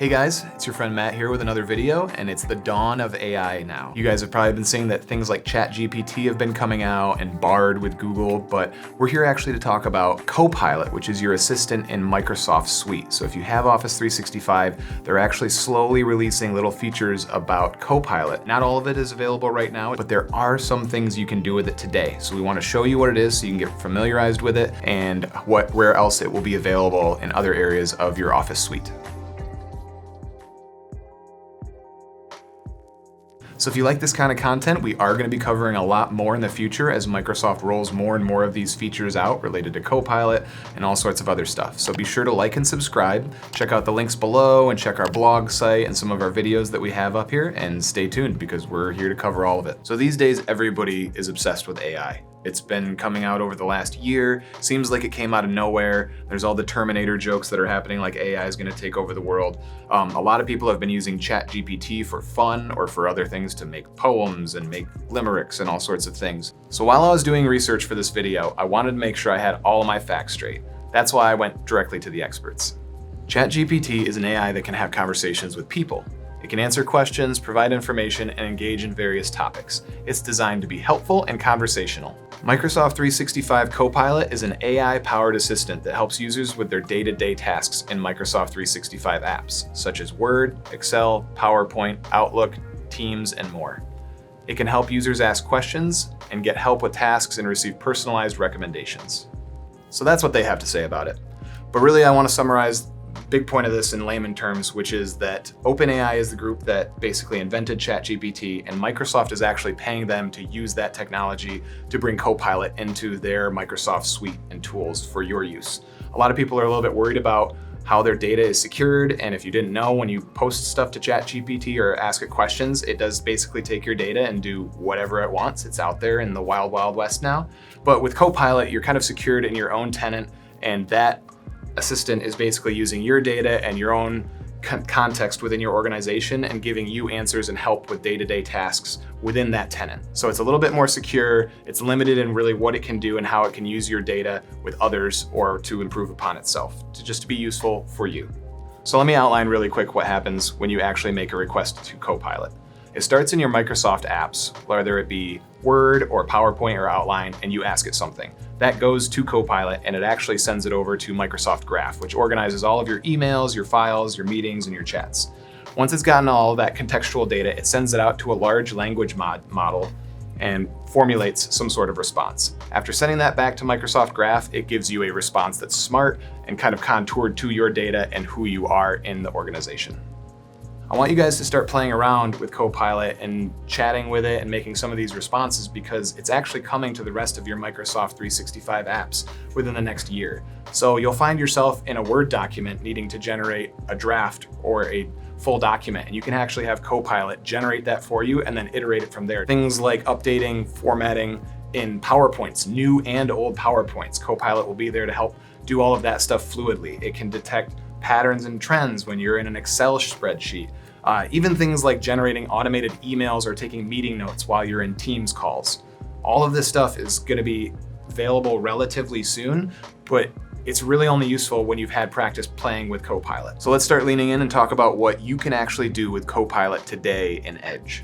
Hey guys, it's your friend Matt here with another video, and it's the dawn of AI now. You guys have probably been seeing that things like ChatGPT have been coming out and Bard with Google, but we're here actually to talk about Copilot, which is your assistant in Microsoft Suite. So if you have Office 365, they're actually slowly releasing little features about Copilot. Not all of it is available right now, but there are some things you can do with it today. So we want to show you what it is so you can get familiarized with it and where else it will be available in other areas of your Office suite. So if you like this kind of content, we are going to be covering a lot more in the future as Microsoft rolls more and more of these features out related to Copilot and all sorts of other stuff. So be sure to like and subscribe, check out the links below, and check our blog site and some of our videos that we have up here, and stay tuned because we're here to cover all of it. So these days, everybody is obsessed with AI. It's been coming out over the last year. Seems like it came out of nowhere. There's all the Terminator jokes that are happening, like AI is gonna take over the world. A lot of people have been using ChatGPT for fun or for other things to make poems and make limericks and all sorts of things. So while I was doing research for this video, I wanted to make sure I had all of my facts straight. That's why I went directly to the experts. ChatGPT is an AI that can have conversations with people. It can answer questions, provide information, and engage in various topics. It's designed to be helpful and conversational. Microsoft 365 Copilot is an AI-powered assistant that helps users with their day-to-day tasks in Microsoft 365 apps, such as Word, Excel, PowerPoint, Outlook, Teams, and more. It can help users ask questions and get help with tasks and receive personalized recommendations. So that's what they have to say about it. But really, I want to summarize big point of this in layman terms, which is that OpenAI is the group that basically invented ChatGPT, and Microsoft is actually paying them to use that technology to bring Copilot into their Microsoft suite and tools for your use. A lot of people are a little bit worried about how their data is secured, and if you didn't know, when you post stuff to ChatGPT or ask it questions, it does basically take your data and do whatever it wants. It's out there in the wild, wild west now. But with Copilot, you're kind of secured in your own tenant, and that assistant is basically using your data and your own context within your organization and giving you answers and help with day-to-day tasks within that tenant. So it's a little bit more secure, it's limited in really what it can do and how it can use your data with others or to improve upon itself, to be useful for you. So let me outline really quick what happens when you actually make a request to Copilot. It starts in your Microsoft apps, whether it be Word or PowerPoint or Outline, and you ask it something. That goes to Copilot, and it actually sends it over to Microsoft Graph, which organizes all of your emails, your files, your meetings, and your chats. Once it's gotten all of that contextual data, it sends it out to a large language model and formulates some sort of response. After sending that back to Microsoft Graph, it gives you a response that's smart and kind of contoured to your data and who you are in the organization. I want you guys to start playing around with Copilot and chatting with it and making some of these responses because it's actually coming to the rest of your Microsoft 365 apps within the next year. So you'll find yourself in a Word document needing to generate a draft or a full document, and you can actually have Copilot generate that for you and then iterate it from there. Things like updating, formatting in PowerPoints, new and old PowerPoints. Copilot will be there to help do all of that stuff fluidly. It can detect patterns and trends when you're in an Excel spreadsheet. Even things like generating automated emails or taking meeting notes while you're in Teams calls. All of this stuff is going to be available relatively soon, but it's really only useful when you've had practice playing with Copilot. So let's start leaning in and talk about what you can actually do with Copilot today in Edge.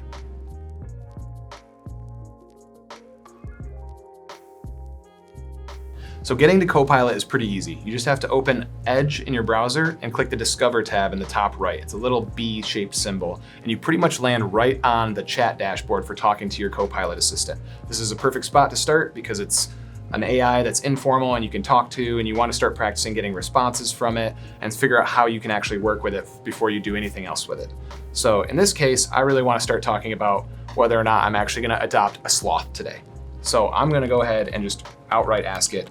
So getting to Copilot is pretty easy. You just have to open Edge in your browser and click the Discover tab in the top right. It's a little B-shaped symbol, and you pretty much land right on the chat dashboard for talking to your Copilot assistant. This is a perfect spot to start because it's an AI that's informal and you can talk to, and you want to start practicing getting responses from it and figure out how you can actually work with it before you do anything else with it. So in this case, I really want to start talking about whether or not I'm actually going to adopt a sloth today. So I'm going to go ahead and just outright ask it,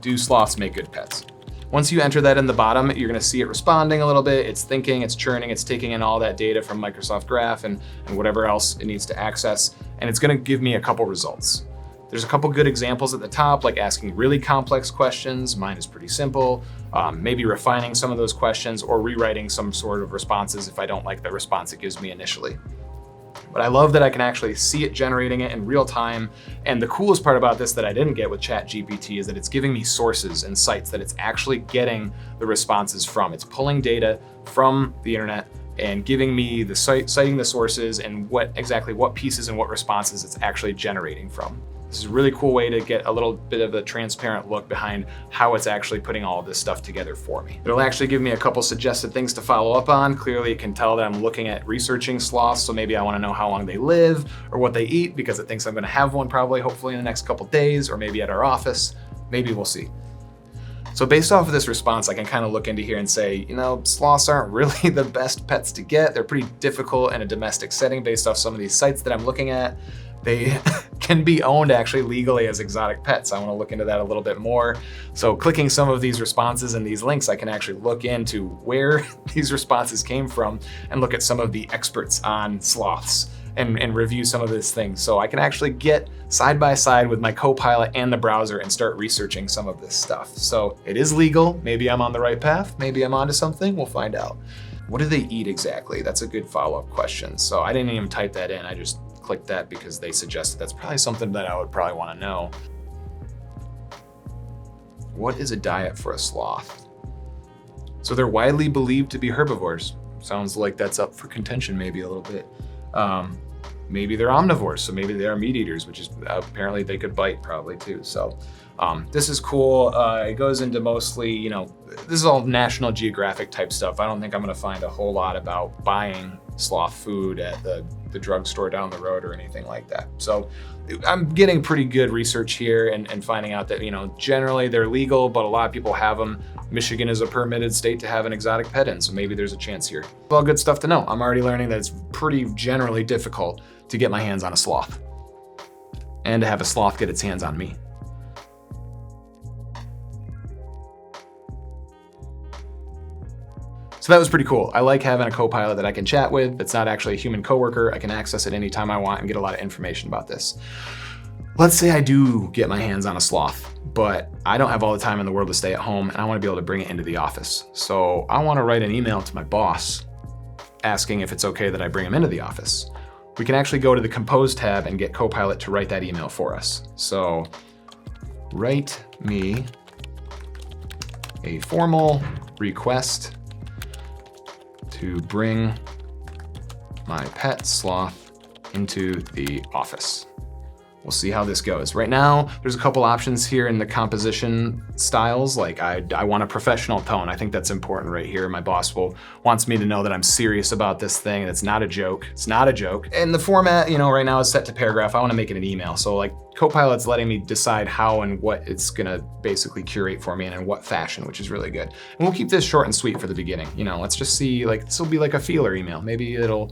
do sloths make good pets? Once you enter that in the bottom, you're gonna see it responding a little bit. It's thinking, it's churning, it's taking in all that data from Microsoft Graph and whatever else it needs to access, and it's gonna give me a couple results. There's a couple good examples at the top, like asking really complex questions. Mine is pretty simple. Maybe refining some of those questions or rewriting some sort of responses if I don't like the response it gives me initially. But I love that I can actually see it generating it in real time. And the coolest part about this that I didn't get with ChatGPT is that it's giving me sources and sites that it's actually getting the responses from. It's pulling data from the internet and giving me the citing the sources and what pieces and what responses it's actually generating from. This is a really cool way to get a little bit of a transparent look behind how it's actually putting all of this stuff together for me. It'll actually give me a couple suggested things to follow up on. Clearly it can tell that I'm looking at researching sloths, so maybe I want to know how long they live or what they eat because it thinks I'm going to have one probably hopefully in the next couple days, or maybe at our office. Maybe we'll see. So based off of this response, I can kind of look into here and say, sloths aren't really the best pets to get. They're pretty difficult in a domestic setting based off some of these sites that I'm looking at. They can be owned actually legally as exotic pets. I want to look into that a little bit more. So clicking some of these responses and these links, I can actually look into where these responses came from and look at some of the experts on sloths and review some of these things. So I can actually get side by side with my Copilot and the browser and start researching some of this stuff. So it is legal. Maybe I'm on the right path. Maybe I'm onto something. We'll find out. What do they eat exactly? That's a good follow-up question. So I didn't even type that in. I just clicked that because they suggested that's probably something that I would probably want to know. What is a diet for a sloth? So they're widely believed to be herbivores. Sounds like that's up for contention maybe a little bit. Maybe they're omnivores, so maybe they are meat eaters, which is apparently they could bite probably too. So this is cool. It goes into mostly, this is all National Geographic type stuff. I don't think I'm gonna find a whole lot about buying sloth food at the drugstore down the road or anything like that. So I'm getting pretty good research here and finding out that, generally they're legal, but a lot of people have them. Michigan is a permitted state to have an exotic pet in, so maybe there's a chance here. Well, good stuff to know. I'm already learning that it's pretty generally difficult to get my hands on a sloth and to have a sloth get its hands on me. So that was pretty cool. I like having a Copilot that I can chat with that's not actually a human coworker. I can access it anytime I want and get a lot of information about this. Let's say I do get my hands on a sloth, but I don't have all the time in the world to stay at home and I want to be able to bring it into the office. So I want to write an email to my boss asking if it's okay that I bring him into the office. We can actually go to the Compose tab and get Copilot to write that email for us. So write me a formal request to bring my pet sloth into the office. We'll see how this goes. Right now, there's a couple options here in the composition styles. Like I want a professional tone. I think that's important right here. My boss wants me to know that I'm serious about this thing and it's not a joke. It's not a joke. And the format, right now is set to paragraph. I want to make it an email. So like Copilot's letting me decide how and what it's gonna basically curate for me and in what fashion, which is really good. And we'll keep this short and sweet for the beginning. Let's just see, like this will be like a feeler email. Maybe it'll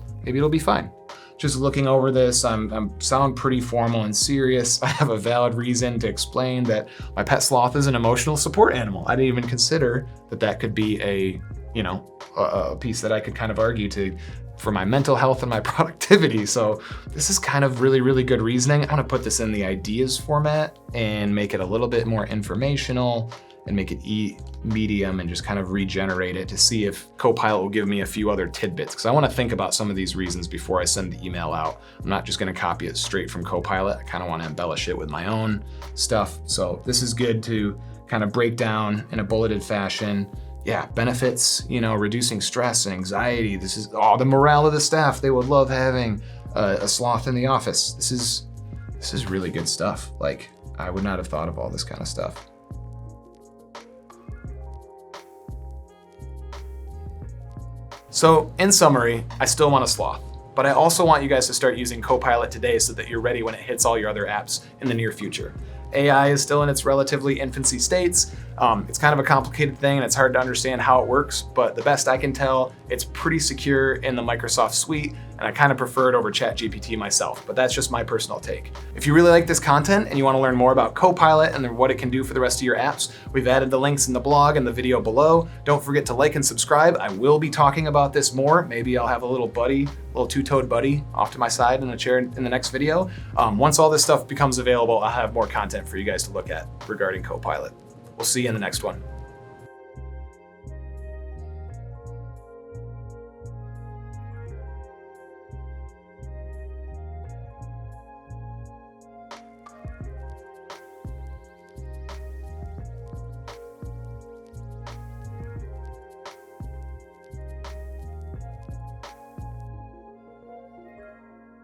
be fine. Just looking over this, I'm sound pretty formal and serious. I have a valid reason to explain that my pet sloth is an emotional support animal. I didn't even consider that could be a piece that I could kind of argue for my mental health and my productivity. So this is kind of really, really good reasoning. I'm gonna put this in the ideas format and make it a little bit more informational and make it medium and just kind of regenerate it to see if Copilot will give me a few other tidbits, because I want to think about some of these reasons before I send the email out. I'm not just going to copy it straight from Copilot. I kind of want to embellish it with my own stuff. So this is good to kind of break down in a bulleted fashion. Yeah, benefits, reducing stress and anxiety. This is the morale of the staff. They would love having a sloth in the office. This is really good stuff. Like, I would not have thought of all this kind of stuff. So in summary, I still want a sloth, but I also want you guys to start using Copilot today so that you're ready when it hits all your other apps in the near future. AI is still in its relatively infancy states. It's kind of a complicated thing and it's hard to understand how it works, but the best I can tell, it's pretty secure in the Microsoft suite, and I kind of prefer it over ChatGPT myself, but that's just my personal take. If you really like this content and you want to learn more about Copilot and what it can do for the rest of your apps, we've added the links in the blog and the video below. Don't forget to like and subscribe. I will be talking about this more. Maybe I'll have a little two-toed buddy off to my side in a chair in the next video. Once all this stuff becomes available, I'll have more content for you guys to look at regarding Copilot. We'll see you in the next one.